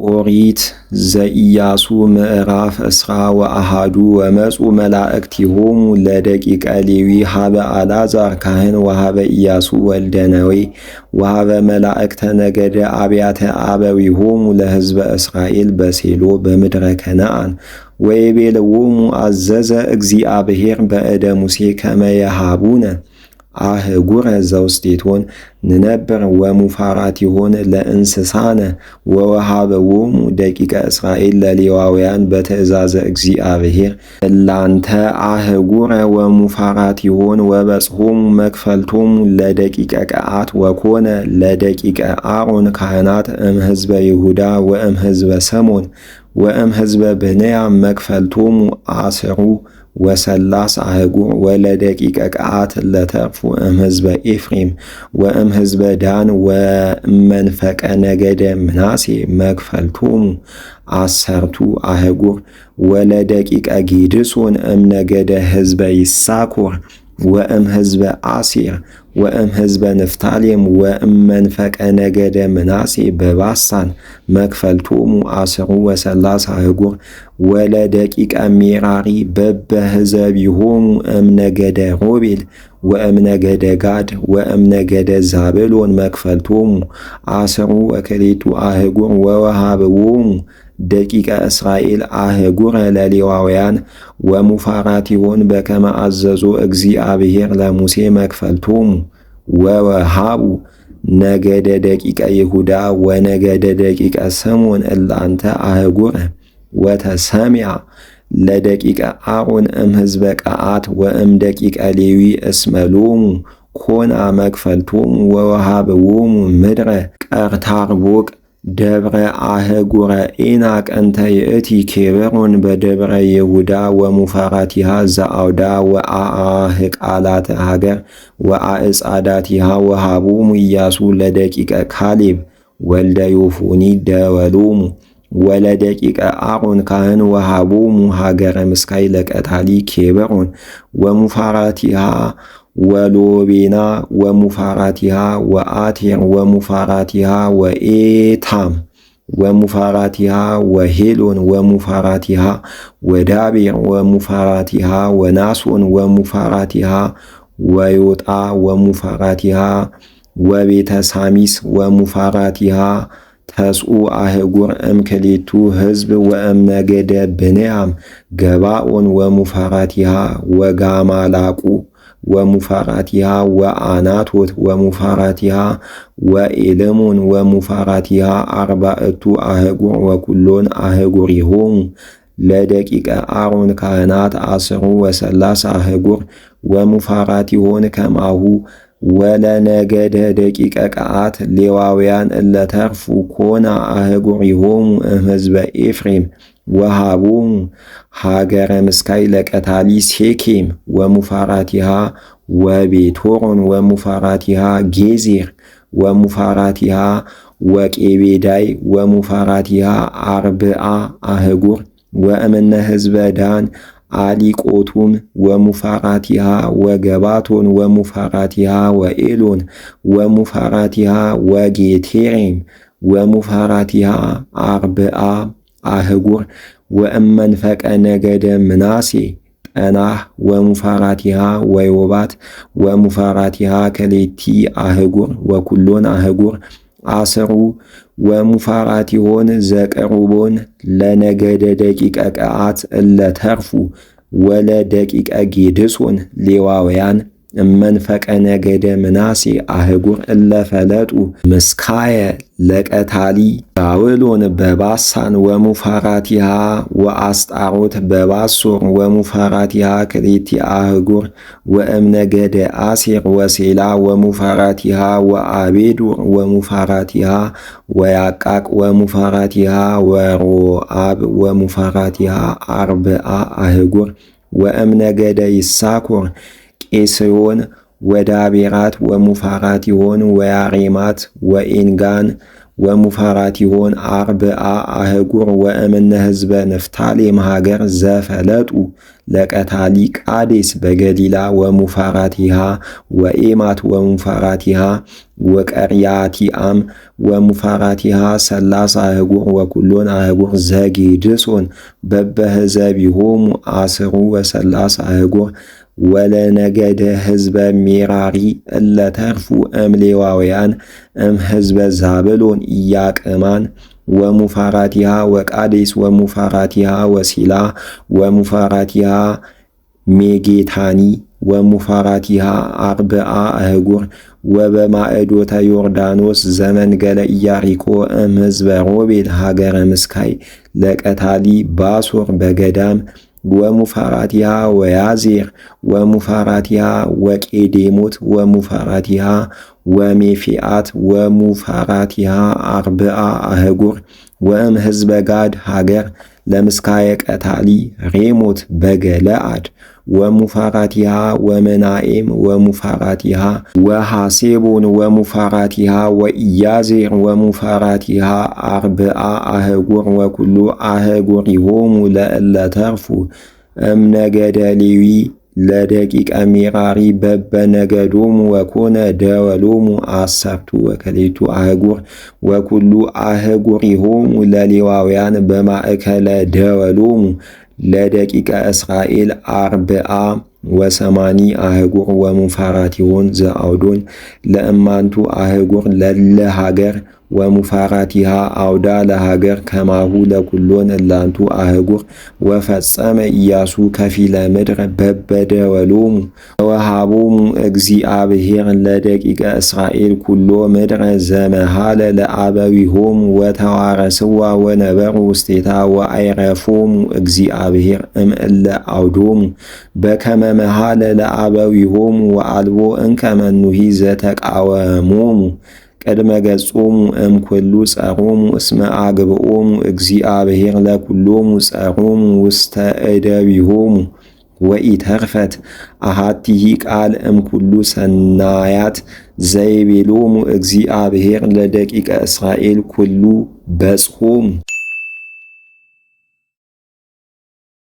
ኦሪት ዘኢያሱ ምዕራፍ እስራ ወአሃዱ ወመጹ መላእክቲሆሙ ለደቂቀ ሌዊ ሀበ አልዓዛር ካህን ወሀበ ኢያሱ ወልደ ነዌ ወሀበ መላእክተ ነገደ አብያተ አበዊሆሙ ለሕዝበ እስራኤል በሴሎ በምድረ ከነዓን ወይቤልዎሙ አዘዘ እግዚአብሔር በእደ ሙሴ ከመ የሃቡነ አህጉረ ዘውስቴቶን ንነብር ወሙፋራቲሆን ለእንስሳነ ወወሃበዎሙ ደቂቀ እስራኤል ለሌዋውያን በትእዛዘ እግዚአብሔር እላንተ አህጉረ ወሙፋራቲሆን ወበጽሖሙ መክፈልቶሙ ለደቂቀ ቀዓት ወኮነ ለደቂቀ አሮን ካህናት እምሕዝበ ይሁዳ ወእምሕዝበ ሰሞን ወእምሕዝበ ብንያም መክፈልቶሙ አስሩ ወሰላስ አህጉር ወለደቂቀ ቀዓት ለተርፉ እምሕዝበ ኤፍሬም ወእምሕዝበ ዳን ወመንፈቀ ነገደ ምናሴ መክፈልቶሙ አሰርቱ አህጉር ወለደቂቀ ጌድሶን እምነገደ ሕዝበ ይሳኮር ወእምሕዝበ አሴር ወእምሕዝበ ንፍታሌም ወእመንፈቀ ነገደ ምናሴ በባሳን መክፈልቶሙ አስሩ ወሰላስ አህጉር ወለደቂቀ ሜራሪ በበሕዘቢሆሙ እምነገደ ሮቤል ወእምነገደ ጋድ ወእምነገደ ዛብሎን መክፈልቶሙ አስሩ ወክልኤቱ አህጉር ወወሃብዎሙ ደቂቀ እስራኤል አህጉረ ለሌዋውያን ወሙፋራቲሆን በከመ አዘዞ እግዚአብሔር ለሙሴ መክፈልቶሙ ወወሃቡ ነገደ ደቂቀ ይሁዳ ወነገደ ደቂቀ ሰሞን እላንተ አህጉረ ወተሰሚያ ለደቂቀ አሮን እምሕዝበ ቀዓት ወእም ደቂቀ ሌዊ እስመሎሙ ኮና መክፈልቶሙ ወወሃብዎሙ ምድረ ቀርታርቦቅ ደብረ አህጉረ ኤናቅ እንተ ይእቲ ኬብሮን በደብረ ይሁዳ ወሙፋራቲሃ ዘአውዳ ወአአህቃላተ ሀገር ወአዕጻዳቲሃ ወሃቦሙ ኢያሱ ለደቂቀ ካሌብ ወልደ ዮፎኒ ደወሎሙ ወለደቂቀ አሮን ካህን ወሃቦሙ ሀገረ ምስካይ ለቀታሊ ኬብሮን ወሙፋራቲሃ ወሎቤና ወሙፋራቲሃ ወአቴር ወሙፋራቲሃ ወኤታም ወሙፋራቲሃ ወሄሎን ወሙፋራቲሃ ወዳቤር ወሙፋራቲሃ ወናሶን ወሙፋራቲሃ ወዮጣ ወሙፋራቲሃ ወቤተ ሳሚስ ወሙፋራቲሃ ተስኡ አህጉር እምክሌቱ ሕዝብ ወእምነገደ ብንያም ገባኦን ወሙፋራቲሃ ወጋማላቁ ወሙፋራቲሃ ወአናቶት ወሙፋራቲሃ ወኤልሞን ወሙፋራቲሃ አርባዕቱ አህጉር ወኩሎን አህጉሪሆሙ ለደቂቀ አሮን ካህናት አስሩ ወሰላስ አህጉር ወሙፋራቲሆን ከማሁ ወለነገደ ደቂቀ ቀዓት ሌዋውያን እለተርፉ ኮና አህጉሪሆሙ እምሕዝበ ኤፍሬም ወሃቦሙ ሀገረ ምስካይ ለቀታሊ ሴኬም ወሙፋራቲሃ ወቤቶሮን ወሙፋራቲሃ ጌዜር ወሙፋራቲሃ ወቄቤዳይ ወሙፋራቲሃ አርብዓ አህጉር ወእምነ ሕዝበ ዳን አሊቆቱም ወሙፋራቲሃ ወገባቶን ወሙፋራቲሃ ወኤሎን ወሙፋራቲሃ ወጌቴሬም ወሙፋራቲሃ አርብዓ አህጉር ወእመንፈቀ ነገደ ምናሴ ጠናህ ወሙፋራቲሃ ወዮባት ወሙፋራቲሃ ከሌቲ አህጉር ወኩሎን አህጉር አስሩ ወሙፋራቲሆን ዘቀሩቦን ለነገደ ደቂቀ ቀዓት እለተርፉ ወለ ደቂቀ ጌድሶን ሌዋውያን እመንፈቀ ነገደ ምናሴ አህጉር እለፈለጡ ምስካየ ለቀታሊ ዛብሎን በባሳን ወሙፋራቲሃ ወአስጣሮት በባሶር ወሙፋራቲሃ ክልኤቲ አህጉር ወእምነገደ አሴር ወሴላ ወሙፋራቲሃ ወአቤዶር ወሙፋራቲሃ ወያቃቅ ወሙፋራቲሃ ወሮአብ ወሙፋራቲሃ አርብዓ አህጉር ወእምነገደ ይሳኮር ቄስዮን ወዳቤራት ወሙፋራቲሆን ወያሬማት ወኢንጋን ወሙፋራቲሆን አርብዓ አህጉር ወእምነ ህዝበ ንፍታሌም ሀገር ዘፈለጡ ለቀታሊ ቃዴስ በገሊላ ወሙፋራቲሃ ወኤማት ወሙፋራቲሃ ወቀርያቲአም ወሙፋራቲሃ ሰላሳ አህጉር ወኩሎን አህጉር ዘጌድሶን በበህዘቢሆሙ አስሩ ወሰላሳ አህጉር ወለነገደ ህዝበ ሜራሪ እለተርፉ እምሌዋውያን ህዝበ ዛብሎን ኢያቅማን ወሙፋራቲሃ ወቃዴስ ወሙፋራቲሃ ወሲላ ወሙፋራቲሃ ሜጌታኒ ወሙፋራቲሃ አርብዓ አህጉር ወበማዕዶተ ዮርዳኖስ ዘመንገለ ኢያሪኮ ህዝበ ሮቤል ሀገረ ምስካይ ለቀታሊ ባሶር በገዳም ወሙፋራቲሃ ወያዜር ወሙፋራቲሃ ወቄዴሞት ወሙፋራቲሃ ወሜፊአት ወሙፋራቲሃ አርብዓ አህጉር ወእም ህዝበ ጋድ ሀገር ለምስካየ ቀታሊ ሬሞት በገለአድ ወሙፋራቲሃ ወመናኤም ወሙፋራቲሃ ወሐሴቦን ወሙፋራቲሃ ወኢያዜር ወሙፋራቲሃ አርብዓ አህጉር ወኩሉ አህጉሪሆሙ ለእለተርፉ እምነገደ ሌዊ ለደቂቀ ሜራሪ በበነገዶሙ ወኮነ ደወሎሙ አሰርቱ ወከሌቱ አህጉር ወኩሉ አህጉሪሆሙ ለሌዋውያን በማእከለ ደወሎሙ ለደቂቀ እስራኤል አርብዓ ወሰማኒ አህጉር ወሙፋራቲሆን ዘአውዶን ለእማንቱ አህጉር ለለሃገር ወሙፋራቲሃ አውዳ ለሃገር ከማሁ ለኩሎን እላንቱ አህጉር ወፈጸመ ኢያሱ ከፊለ ምድር በበደወሎሙ ወሃቦሙ እግዚአብሔር ለደቂቀ እስራኤል ኩሎ ምድረ ዘመሃለ ለአበዊሆሙ ወተዋረስዋ ወነበሩ ውስቴታ ወአይረፎሙ እግዚአብሔር እምእለ አውዶሙ በከመ መሃለ ለአበዊሆሙ ወአልቦ እንከመኑሂ ዘተቃወሞሙ ቅድመ ገጾሙ እምኩሉ ጸሮሙ እስመ አግብኦሙ እግዚአብሔር ለኩሎሙ ጸሮሙ ውስተ እደዊሆሙ ወኢተርፈት አሃቲሂ ቃል እምኩሉ ሰናያት ዘይቤሎሙ እግዚአብሔር ለደቂቀ እስራኤል ኩሉ በጽሖሙ